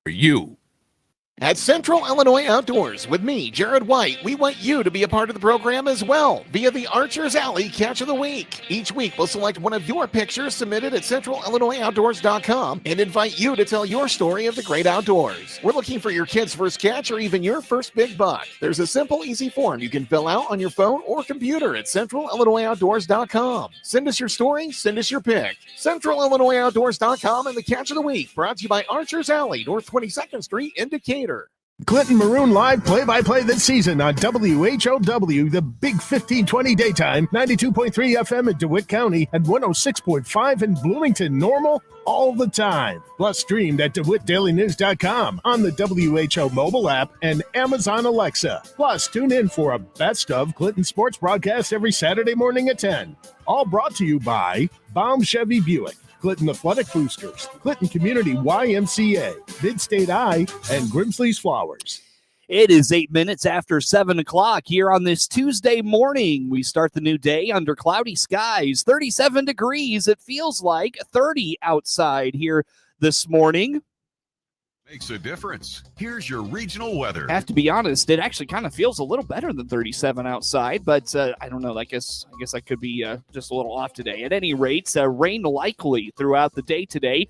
You. At Central Illinois Outdoors with me, Jared White, we want you to be a part of the program as well via the Archer's Alley Catch of the Week. Each week, we'll select one of your pictures submitted at centralillinoisoutdoors.com and invite you to tell your story of the great outdoors. We're looking for your kid's first catch or even your first big buck. There's a simple, easy form you can fill out on your phone or computer at centralillinoisoutdoors.com. Send us your story, send us your pic. centralillinoisoutdoors.com and the Catch of the Week, brought to you by Archer's Alley, North 22nd Street in Decatur. Clinton Maroon Live play-by-play this season on WHOW, the Big 1520 daytime, 92.3 FM in DeWitt County, and 106.5 in Bloomington, Normal, all the time. Plus streamed at DeWittDailyNews.com, on the WHO mobile app, and Amazon Alexa. Plus, tune in for a best of Clinton sports broadcast every Saturday morning at 10. All brought to you by Baum Chevy Buick, Clinton Athletic Boosters, Clinton Community YMCA, Mid-State Eye, and Grimsley's Flowers. It is 8 minutes after 7 o'clock here on this Tuesday morning. We start the new day under cloudy skies, 37 degrees. It feels like 30 outside here this morning. Makes a difference. Here's your regional weather. I have to be honest, it actually kind of feels a little better than 37 outside, but I don't know. I guess I could be just a little off today. At any rate, rain likely throughout the day today.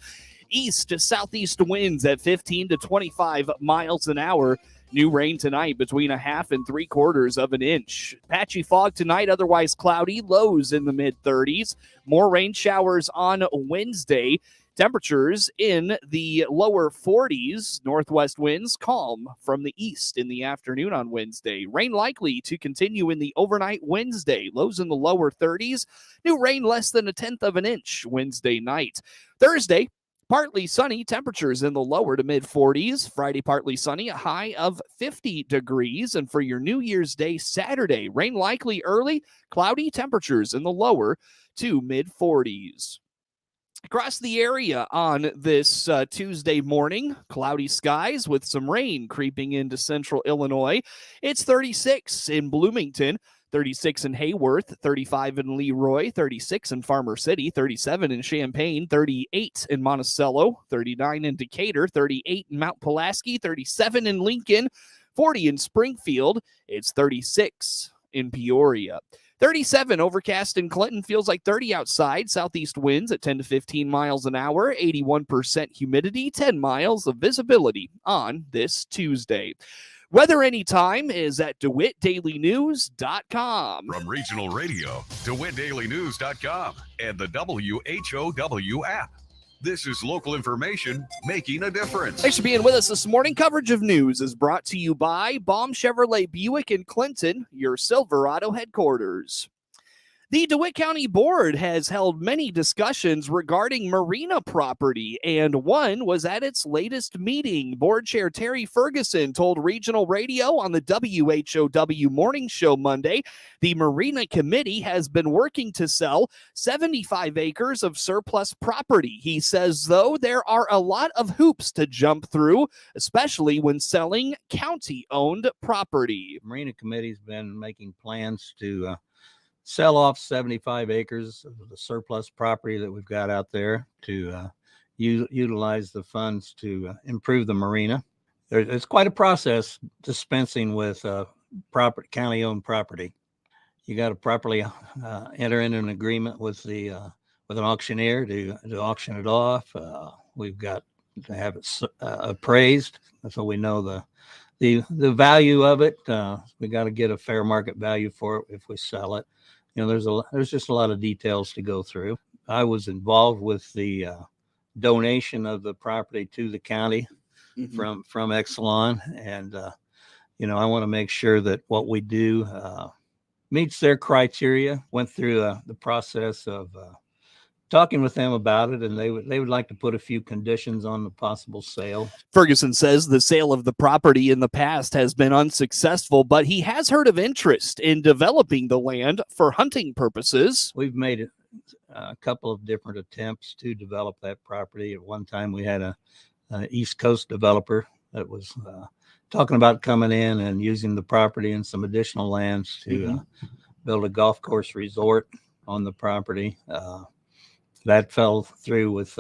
East to southeast winds at 15 to 25 miles an hour. New rain tonight between 1/2 and 3/4 of an inch. Patchy fog tonight, otherwise cloudy, lows in the mid-30s. More rain showers on Wednesday. Temperatures in the lower 40s. Northwest winds calm from the east in the afternoon on Wednesday. Rain likely to continue in the overnight Wednesday. Lows in the lower 30s. New rain less than 1/10 of an inch Wednesday night. Thursday, partly sunny, temperatures in the lower to mid-40s. Friday, partly sunny, a high of 50 degrees. And for your New Year's Day, Saturday, rain likely early, cloudy, temperatures in the lower to mid-40s. Across the area on this Tuesday morning, cloudy skies with some rain creeping into central Illinois. It's 36 in Bloomington, 36 in Hayworth, 35 in Leroy, 36 in Farmer City, 37 in Champaign, 38 in Monticello, 39 in Decatur, 38 in Mount Pulaski, 37 in Lincoln, 40 in Springfield. It's 36 in Peoria. 37 overcast in Clinton, feels like 30 outside. Southeast winds at 10 to 15 miles an hour, 81% humidity, 10 miles of visibility on this Tuesday. Weather anytime is at DeWittDailyNews.com. From regional radio, DeWittDailyNews.com, and the WHOW app. This is local information making a difference. Thanks for being with us this morning. Coverage of news is brought to you by Baum Chevrolet Buick in Clinton, your Silverado headquarters. The DeWitt County Board has held many discussions regarding Marina property, and one was at its latest meeting. Board Chair Terry Ferguson told Regional Radio on the WHOW Morning Show Monday, the Marina Committee has been working to sell 75 acres of surplus property. He says, though, there are a lot of hoops to jump through, especially when selling county-owned property. The Marina Committee's been making plans to sell off 75 acres of the surplus property that we've got out there to utilize the funds to improve the marina. It's quite a process dispensing with county-owned property. You got to properly enter into an agreement with an auctioneer to auction it off. We've got to have it appraised so we know the value of it. We got to get a fair market value for it if we sell it. You know, there's just a lot of details to go through. I was involved with the donation of the property to the county from Exelon, and I want to make sure that what we do meets their criteria. Went through the process of talking with them about it, and they would like to put a few conditions on the possible sale. Ferguson says the sale of the property in the past has been unsuccessful, but he has heard of interest in developing the land for hunting purposes. We've made a couple of different attempts to develop that property. At one time, we had an East Coast developer that was talking about coming in and using the property and some additional lands to build a golf course resort on the property. That fell through with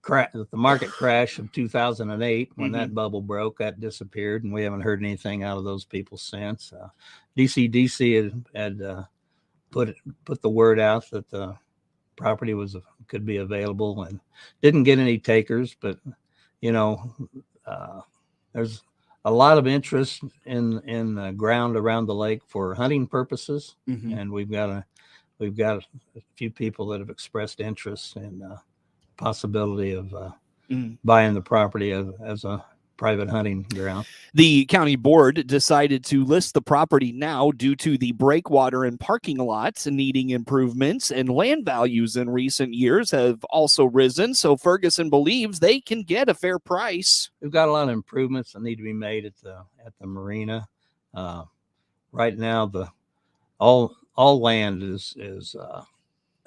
the market crash of 2008, when Mm-hmm. that bubble broke, that disappeared, and we haven't heard anything out of those people since. DCDC had put the word out that the property could be available, and didn't get any takers. But there's a lot of interest in the ground around the lake for hunting purposes, Mm-hmm. and we've got a few people that have expressed interest in possibility of buying the property as a private hunting ground. The county board decided to list the property now due to the breakwater and parking lots needing improvements, and land values in recent years have also risen. So Ferguson believes they can get a fair price. We've got a lot of improvements that need to be made at the marina. Right now, all land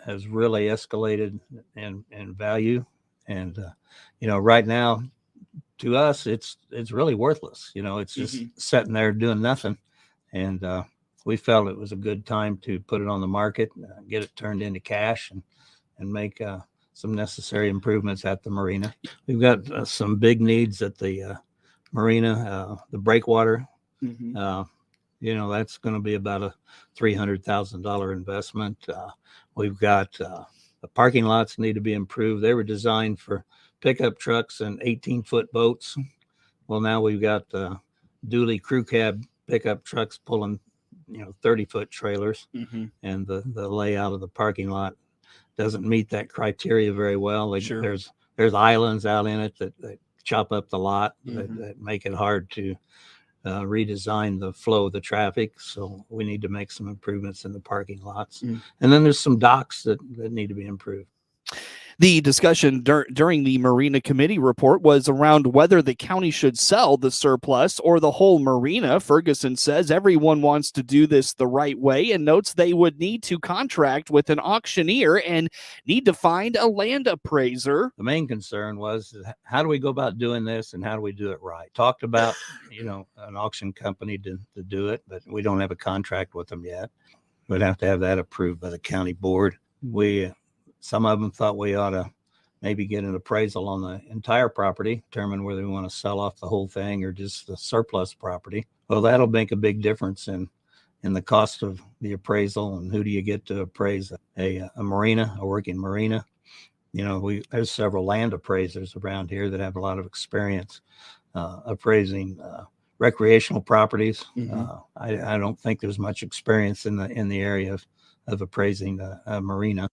has really escalated in value, and right now, to us, it's really worthless. It's just sitting there doing nothing, and we felt it was a good time to put it on the market, get it turned into cash, and make some necessary improvements at the marina. We've got some big needs at the marina, the breakwater. That's going to be about a $300,000 investment. We've got the parking lots need to be improved. They were designed for pickup trucks and 18-foot boats. Well, now we've got dually crew cab pickup trucks pulling 30-foot trailers, and the layout of the parking lot doesn't meet that criteria very well. There's islands out in it that chop up the lot, that make it hard to redesign the flow of the traffic. So we need to make some improvements in the parking lots. And then there's some docks that need to be improved. The discussion during the Marina Committee report was around whether the county should sell the surplus or the whole marina. Ferguson says everyone wants to do this the right way, and notes they would need to contract with an auctioneer and need to find a land appraiser. The main concern was, how do we go about doing this, and how do we do it right? Talked about, an auction company to do it, but we don't have a contract with them yet. We'd have to have that approved by the county board. Some of them thought we ought to maybe get an appraisal on the entire property, determine whether we want to sell off the whole thing or just the surplus property. Well, that'll make a big difference in the cost of the appraisal, and who do you get to appraise a marina, a working marina. There's several land appraisers around here that have a lot of experience appraising recreational properties. I don't think there's much experience in the area of appraising a marina.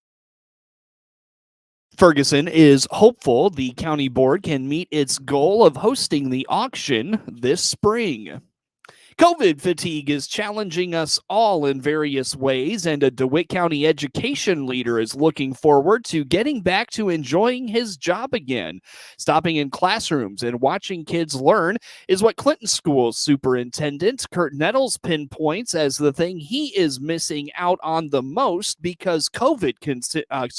Ferguson is hopeful the county board can meet its goal of hosting the auction this spring. COVID fatigue is challenging us all in various ways, and a DeWitt County education leader is looking forward to getting back to enjoying his job again. Stopping in classrooms and watching kids learn is what Clinton School's Superintendent Kurt Nettles pinpoints as the thing he is missing out on the most, because COVID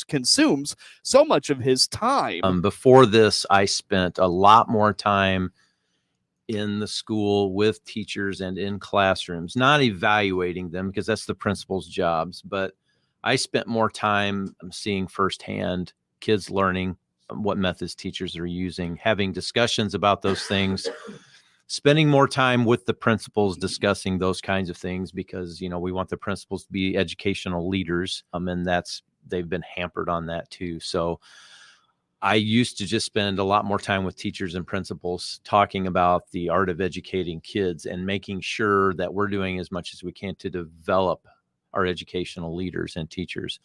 consumes so much of his time. Before this, I spent a lot more time in the school with teachers and in classrooms, not evaluating them because that's the principal's jobs, but I spent more time seeing firsthand kids learning what methods teachers are using, having discussions about those things, spending more time with the principals discussing those kinds of things, because we want the principals to be educational leaders, and they've been hampered on that too. So I used to just spend a lot more time with teachers and principals talking about the art of educating kids and making sure that we're doing as much as we can to develop our educational leaders and teachers.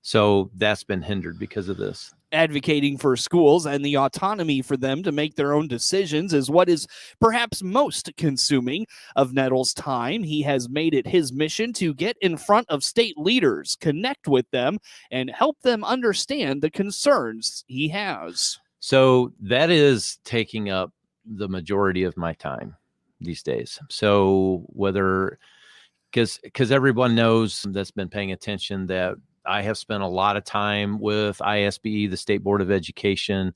So that's been hindered because of this. Advocating for schools and the autonomy for them to make their own decisions is what is perhaps most consuming of Nettles' time. He has made it his mission to get in front of state leaders, connect with them, and help them understand the concerns he has. So that is taking up the majority of my time these days. So because everyone knows that's been paying attention that I have spent a lot of time with ISBE, the State Board of Education,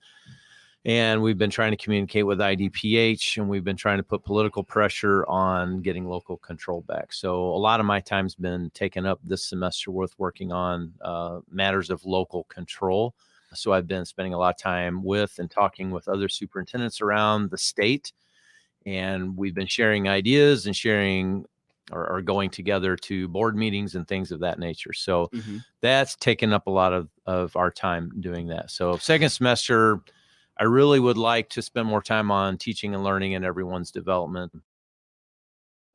and we've been trying to communicate with IDPH, and we've been trying to put political pressure on getting local control back. So a lot of my time's been taken up this semester with working on matters of local control. So I've been spending a lot of time with and talking with other superintendents around the state. And we've been sharing ideas and sharing or going together to board meetings and things of that nature. So that's taken up a lot of our time doing that. So second semester, I really would like to spend more time on teaching and learning and everyone's development.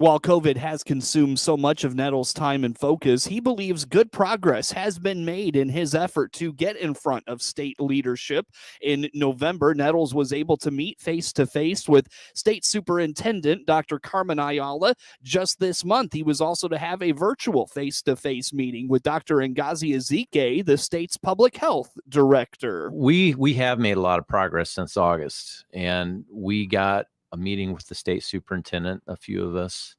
While COVID has consumed so much of Nettles' time and focus, he believes good progress has been made in his effort to get in front of state leadership. In November, Nettles was able to meet face-to-face with State Superintendent Dr. Carmen Ayala. Just this month, he was also to have a virtual face-to-face meeting with Dr. Ngozi Ezike, the state's public health director. We have made a lot of progress since August, and we got a meeting with the state superintendent, a few of us,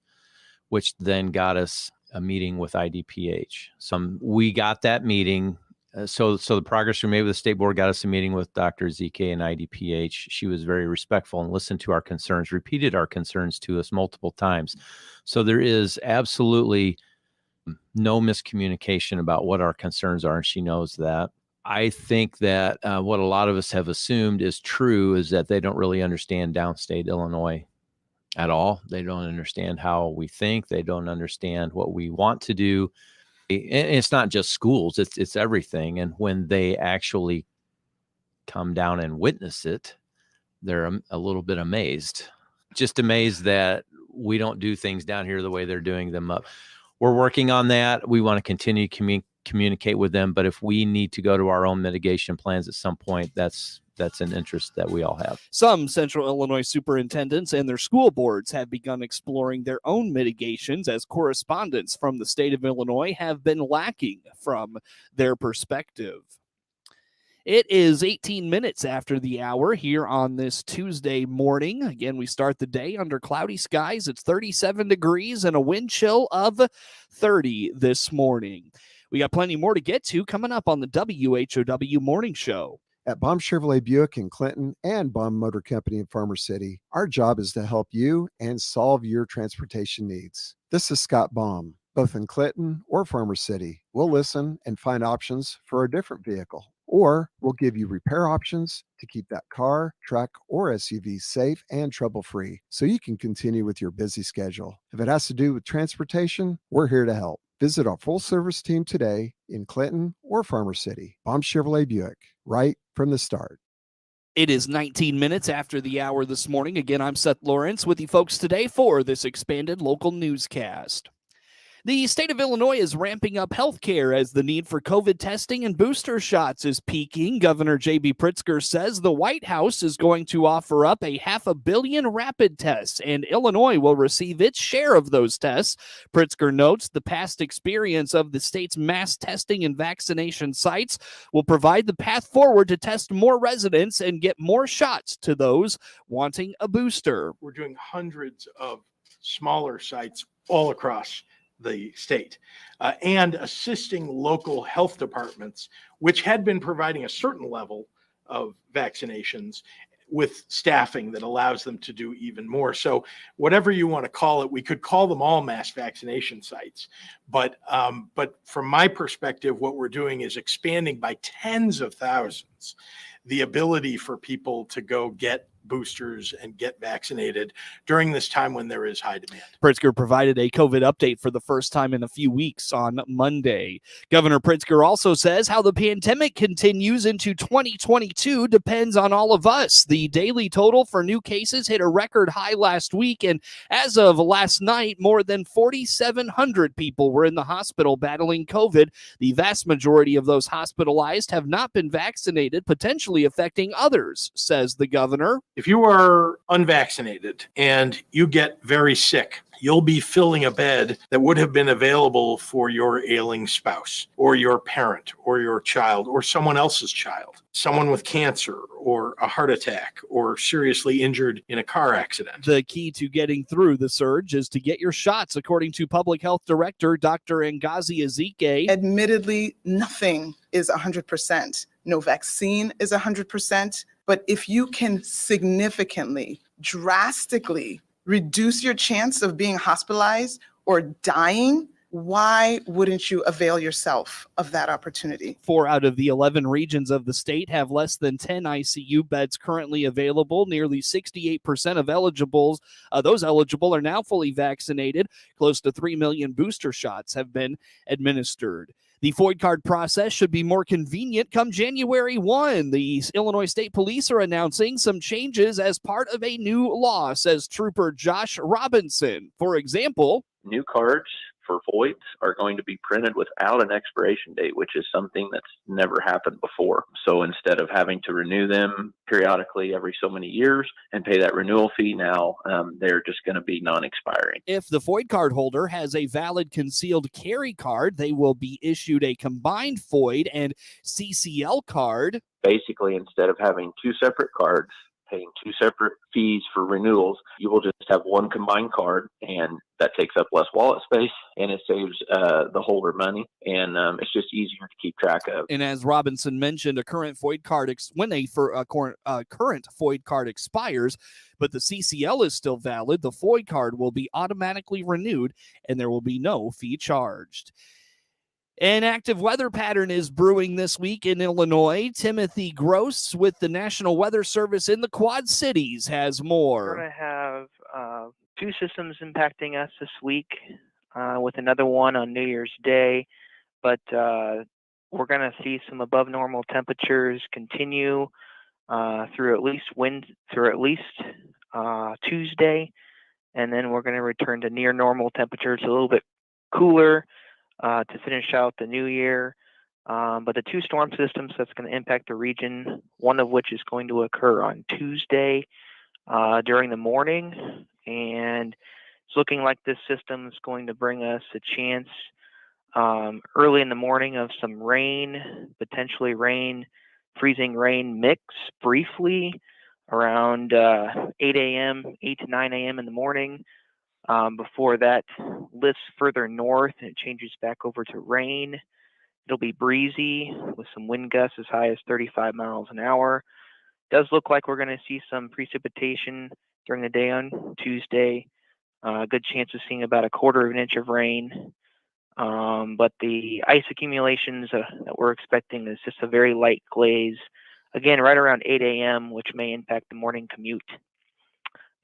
which then got us a meeting with IDPH. We got that meeting. So the progress we made with the state board got us a meeting with Dr. Ezike and IDPH. She was very respectful and listened to our concerns, repeated our concerns to us multiple times. So there is absolutely no miscommunication about what our concerns are, and she knows that. I think that what a lot of us have assumed is true is that they don't really understand downstate Illinois at all. They don't understand how we think. They don't understand what we want to do. And it's not just schools, it's everything. And when they actually come down and witness it, they're a little bit amazed. Just amazed that we don't do things down here the way they're doing them up. We're working on that. We want to continue communicate with them, but if we need to go to our own mitigation plans at some point, that's an interest that we all have. Some Central Illinois superintendents and their school boards have begun exploring their own mitigations as correspondents from the state of Illinois have been lacking from their perspective. It is 18 minutes after the hour here on this Tuesday morning. Again, we start the day under cloudy skies. It's 37 degrees and a wind chill of 30 this morning. We got plenty more to get to coming up on the WHOW Morning Show. At Baum Chevrolet Buick in Clinton and Baum Motor Company in Farmer City, our job is to help you and solve your transportation needs. This is Scott Baum. Both in Clinton or Farmer City, we'll listen and find options for a different vehicle. Or we'll give you repair options to keep that car, truck, or SUV safe and trouble-free so you can continue with your busy schedule. If it has to do with transportation, we're here to help. Visit our full-service team today in Clinton or Farmer City. Baum Chevrolet Buick, right from the start. It is 19 minutes after the hour this morning. Again, I'm Seth Lawrence with you folks today for this expanded local newscast. The state of Illinois is ramping up healthcare as the need for COVID testing and booster shots is peaking. Governor J.B. Pritzker says the White House is going to offer up a 500 million rapid tests, and Illinois will receive its share of those tests. Pritzker notes the past experience of the state's mass testing and vaccination sites will provide the path forward to test more residents and get more shots to those wanting a booster. We're doing hundreds of smaller sites all across the state, and assisting local health departments, which had been providing a certain level of vaccinations with staffing that allows them to do even more. So whatever you want to call it, we could call them all mass vaccination sites. But from my perspective, what we're doing is expanding by tens of thousands the ability for people to go get boosters and get vaccinated during this time when there is high demand. Pritzker provided a COVID update for the first time in a few weeks on Monday. Governor Pritzker also says how the pandemic continues into 2022 depends on all of us. The daily total for new cases hit a record high last week, and as of last night, more than 4,700 people were in the hospital battling COVID. The vast majority of those hospitalized have not been vaccinated, potentially affecting others, says the governor. If you are unvaccinated and you get very sick, you'll be filling a bed that would have been available for your ailing spouse or your parent or your child or someone else's child, someone with cancer or a heart attack or seriously injured in a car accident. The key to getting through the surge is to get your shots, according to Public Health Director Dr. Ngozi Ezike. Admittedly, nothing is 100%. No vaccine is 100%. But if you can significantly, drastically reduce your chance of being hospitalized or dying Why wouldn't you avail yourself of that opportunity? 4 out of the 11 regions of the state have less than 10 ICU beds currently available. Nearly 68% of those eligible are now fully vaccinated. Close to 3 million booster shots have been administered. The FOID card process should be more convenient come January 1. The Illinois State Police are announcing some changes as part of a new law, says Trooper Josh Robinson. For example, new cards for voids are going to be printed without an expiration date, which is something that's never happened before. So instead of having to renew them periodically every so many years and pay that renewal fee, now they're just going to be non-expiring. If the FOID card holder has a valid concealed carry card, they will be issued a combined FOID and CCL card. Basically, instead of having two separate cards, paying two separate fees for renewals, you will just have one combined card, and that takes up less wallet space, and it saves the holder money, and it's just easier to keep track of. And as Robinson mentioned, a current FOID card current FOID card expires, but the CCL is still valid, the FOID card will be automatically renewed, and there will be no fee charged. An active weather pattern is brewing this week in Illinois. Timothy Gross with the National Weather Service in the Quad Cities has more. We're going to have two systems impacting us this week with another one on New Year's Day, but we're going to see some above normal temperatures continue through at least Tuesday, and then we're going to return to near normal temperatures, a little bit cooler to finish out the new year. But the two storm systems that's going to impact the region, one of which is going to occur on Tuesday during the morning. And it's looking like this system is going to bring us a chance early in the morning of some rain, potentially freezing rain mix briefly around 8 to 9 a.m. in the morning. Before that lifts further north and it changes back over to rain. It'll be breezy with some wind gusts as high as 35 miles an hour. Does look like we're going to see some precipitation during the day on Tuesday. Good chance of seeing about 1/4 of an inch of rain. But the ice accumulations that we're expecting is just a very light glaze. Again, right around 8 a.m., which may impact the morning commute.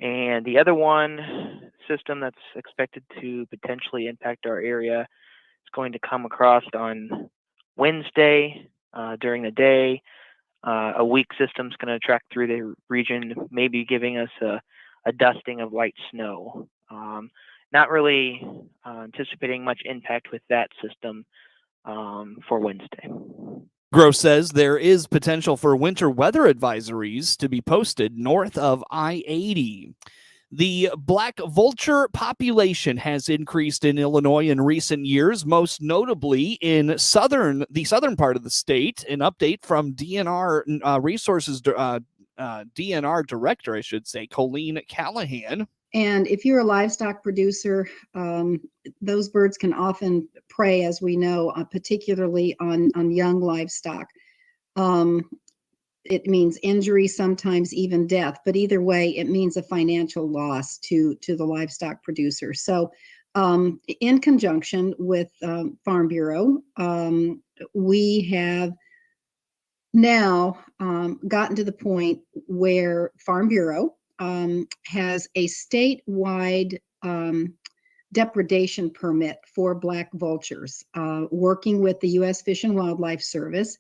And the other one system that's expected to potentially impact our area is going to come across on Wednesday during the day. A weak system is going to track through the region, maybe giving us a dusting of light snow. Not really anticipating much impact with that system for Wednesday. Gross says there is potential for winter weather advisories to be posted north of I-80. The black vulture population has increased in Illinois in recent years, most notably in the southern part of the state. An update from DNR Resources DNR Director, I should say, Colleen Callahan. And if you're a livestock producer, those birds can often prey, as we know, particularly on young livestock. It means injury, sometimes even death, but either way, it means a financial loss to the livestock producer. So in conjunction with Farm Bureau, we have now gotten to the point where Farm Bureau has a statewide depredation permit for black vultures, working with the U.S. Fish and Wildlife Service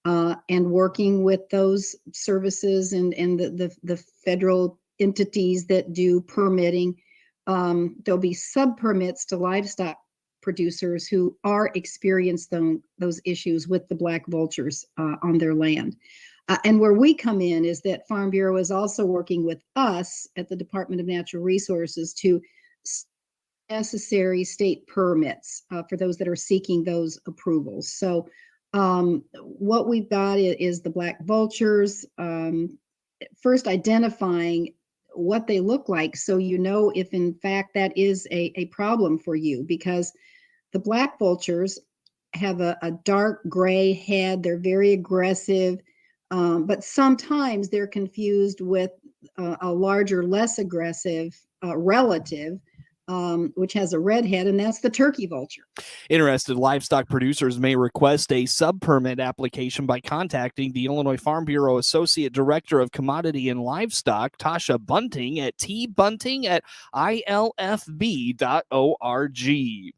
and working with those services and the federal entities that do permitting. There'll be sub-permits to livestock producers who are experiencing those issues with the black vultures on their land. And where we come in is that Farm Bureau is also working with us at the Department of Natural Resources to necessary state permits for those that are seeking those approvals. So what we've got is the black vultures, first identifying what they look like so you know if in fact that is a problem for you, because the black vultures have a dark gray head. They're very aggressive. But sometimes they're confused with a larger, less aggressive relative which has a red head, and that's the turkey vulture. Interested livestock producers may request a sub-permit application by contacting the Illinois Farm Bureau Associate Director of Commodity and Livestock, Tasha Bunting, at tbunting@ilfb.org.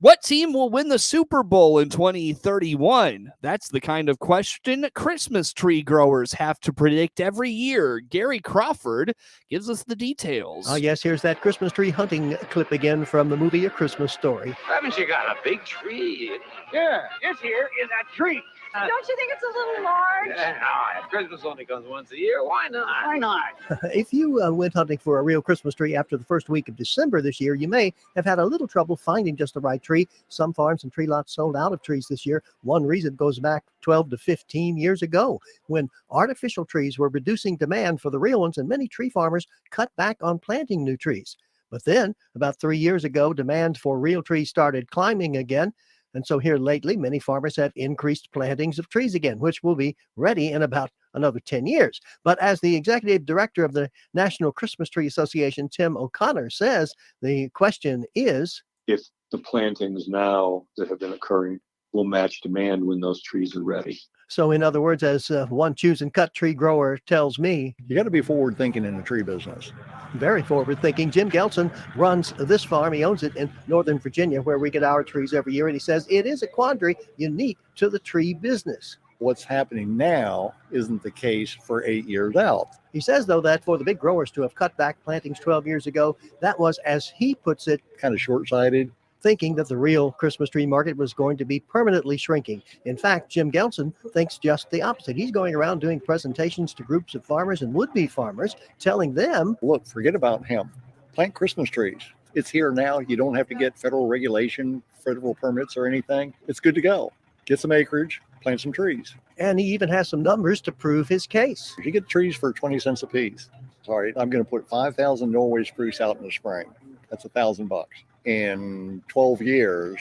What team will win the Super Bowl in 2031? That's the kind of question Christmas tree growers have to predict every year. Gary Crawford gives us the details. Oh, yes, here's that Christmas tree hunting clip again from the movie A Christmas Story. Haven't you got a big tree? Yeah, this here is a tree. Don't you think it's a little large? Yeah, Christmas only comes once a year. Why not? Why not? If you went hunting for a real Christmas tree after the first week of December this year, you may have had a little trouble finding just the right tree. Some farms and tree lots sold out of trees this year. One reason goes back 12 to 15 years ago when artificial trees were reducing demand for the real ones, and many tree farmers cut back on planting new trees. But then, about 3 years ago, demand for real trees started climbing again. And so here lately, many farmers have increased plantings of trees again, which will be ready in about another 10 years. But as the executive director of the National Christmas Tree Association, Tim O'Connor, says, the question is, if the plantings now that have been occurring will match demand when those trees are ready. So in other words, as one choose and cut tree grower tells me, you got to be forward thinking in the tree business. Very forward thinking. Jim Gelson runs this farm. He owns it in Northern Virginia, where we get our trees every year. And he says it is a quandary unique to the tree business. What's happening now isn't the case for 8 years out. He says, though, that for the big growers to have cut back plantings 12 years ago, that was, as he puts it, kind of short-sighted, thinking that the real Christmas tree market was going to be permanently shrinking. In fact, Jim Gelson thinks just the opposite. He's going around doing presentations to groups of farmers and would-be farmers, telling them, look, forget about hemp. Plant Christmas trees. It's here now. You don't have to get federal regulation, federal permits or anything. It's good to go. Get some acreage, plant some trees. And he even has some numbers to prove his case. You get trees for 20 cents a piece. Sorry, I'm going to put 5,000 Norway spruce out in the spring. That's $1,000. In 12 years,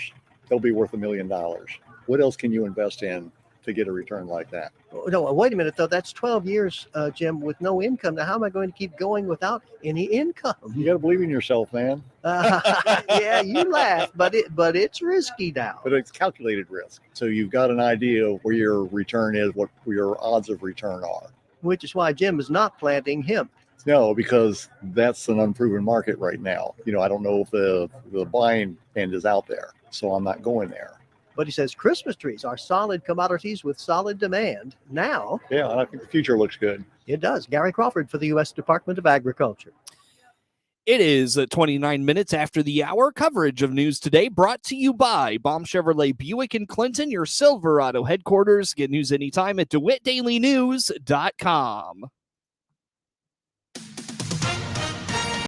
they'll be worth $1 million. What else can you invest in to get a return like that? No, wait a minute, though. That's 12 years, Jim, with no income. Now, how am I going to keep going without any income? You got to believe in yourself, man. Yeah, you laugh, but it's risky now. But it's calculated risk. So you've got an idea of where your return is, what your odds of return are. Which is why Jim is not planting hemp. No, because that's an unproven market right now. I don't know if the buying end is out there, so I'm not going there. But he says Christmas trees are solid commodities with solid demand now. Yeah, and I think the future looks good. It does. Gary Crawford for the U.S. Department of Agriculture. It is 29 minutes after the hour. Coverage of News Today brought to you by Baum Chevrolet Buick in Clinton, your Silverado headquarters. Get news anytime at DeWittDailyNews.com.